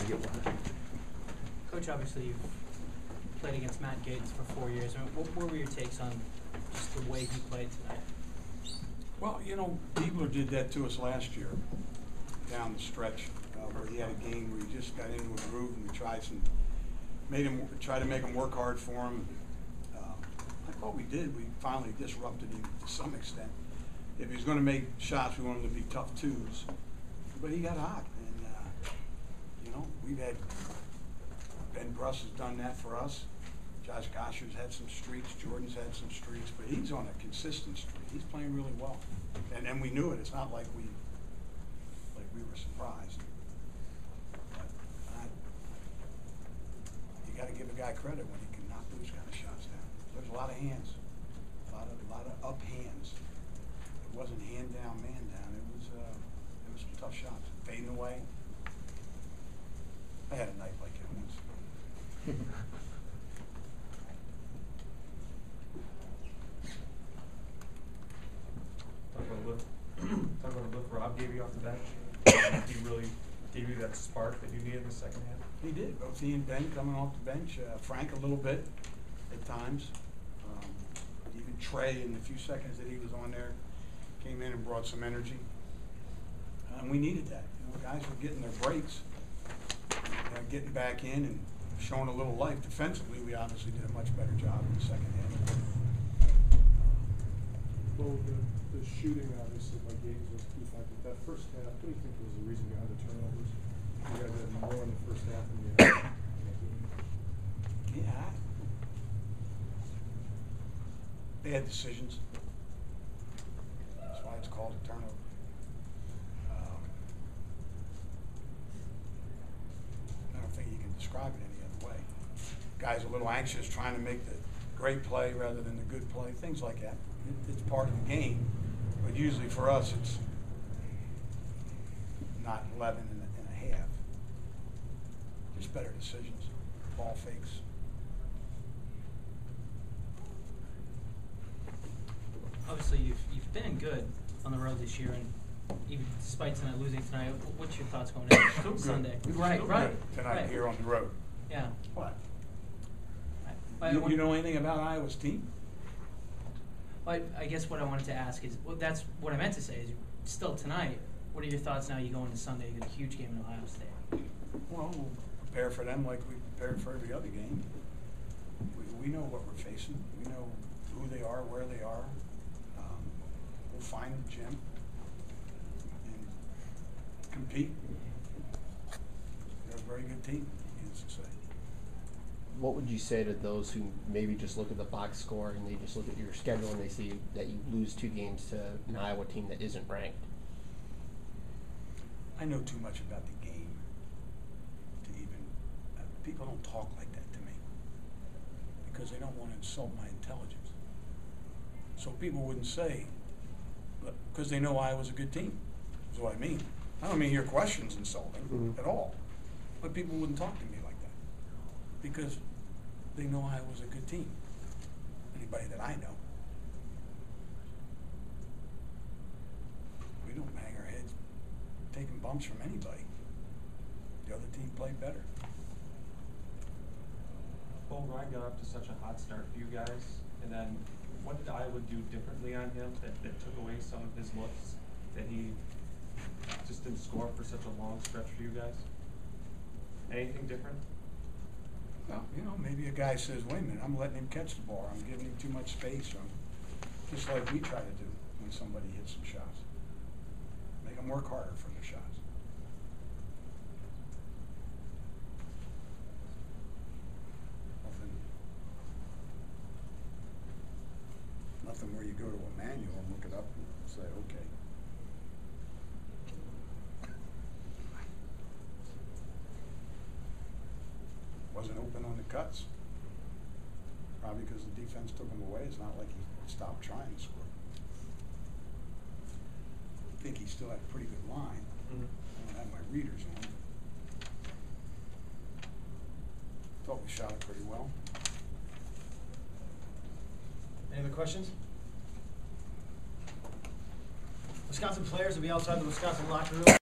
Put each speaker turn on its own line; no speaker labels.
get one.
Coach, obviously you've played against Matt Gates for 4 years. I mean, what were your takes on just the way he played tonight?
Well, you know, Diebler did that to us last year down the stretch where he had a game where he just got into a groove and we tried to make him work hard for him. I thought we did. We finally disrupted him to some extent. If he was going to make shots, we wanted him to be tough twos. But he got hot, and you know, we've had Ben Bruss has done that for us. Josh Gosher's had some streaks. Jordan's had some streaks, but he's on a consistent streak. He's playing really well, and we knew it. It's not like we were surprised. But you got to give a guy credit when he can knock those kind of shots down. There's a lot of hands, a lot of up hands. It wasn't hand down, man down. It was some tough shots, fading away. I had a night like that once.
Talk about a look Rob gave you off the bench. He really gave you that spark that you needed in the second half.
He did. Both he and Ben coming off the bench. Frank a little bit at times. Even Trey, in the few seconds that he was on there, came in and brought some energy. And we needed that. You know, guys were getting their breaks, getting back in and showing a little life. Defensively, we obviously did a much better job in the second half.
Well, the shooting obviously by Gates was a key factor. That first half, what do you think was the reason behind the turnovers? You guys had more in the first half than you had in the game.
Yeah. Bad decisions. That's why it's called a turnover. I don't think you can describe it any other way. Guys a little anxious, trying to make the great play rather than the good play, things like that. It's part of the game, but usually for us it's not 11 and a half. Just better decisions, ball fakes.
Obviously you've been good on the road this year, and even despite tonight losing tonight, what's your thoughts going into Sunday? Right.
Tonight here on the road.
Yeah.
What?
You
You know anything about Iowa's team?
Well, I guess what I wanted to ask is, well, that's what I meant to say is, still tonight, what are your thoughts now you go into Sunday, you get a huge game in Ohio State?
Well, we'll prepare for them like we prepared for every other game. We know what we're facing. We know who they are, where they are. We'll find the gym and compete. They're a very good team, needless to say.
What would you say to those who maybe just look at the box score and they just look at your schedule and they see that you lose 2 games to an Iowa team that isn't ranked?
I know too much about the game to even, people don't talk like that to me because they don't want to insult my intelligence. So people wouldn't say, because they know Iowa's a good team, is what I mean. I don't mean your question's insulting at all, but people wouldn't talk to me like that because they know Iowa's a good team. Anybody that I know. We don't bang our heads taking bumps from anybody. The other team played better.
Well, Ryan got off to such a hot start for you guys, and then what did Iowa do differently on him that took away some of his looks, that he just didn't score for such a long stretch for you guys? Anything different?
Well, you know, maybe a guy says, wait a minute, I'm letting him catch the ball. I'm giving him too much space. Just like we try to do when somebody hits some shots. Make them work harder for their shots. Nothing where you go to a manual and look it up and say, okay. Wasn't open on the cuts. Probably because the defense took him away. It's not like he stopped trying to score. I think he still had a pretty good line. I don't have my readers on. Thought we shot it pretty well.
Any other questions? Wisconsin players will be outside the Wisconsin locker room.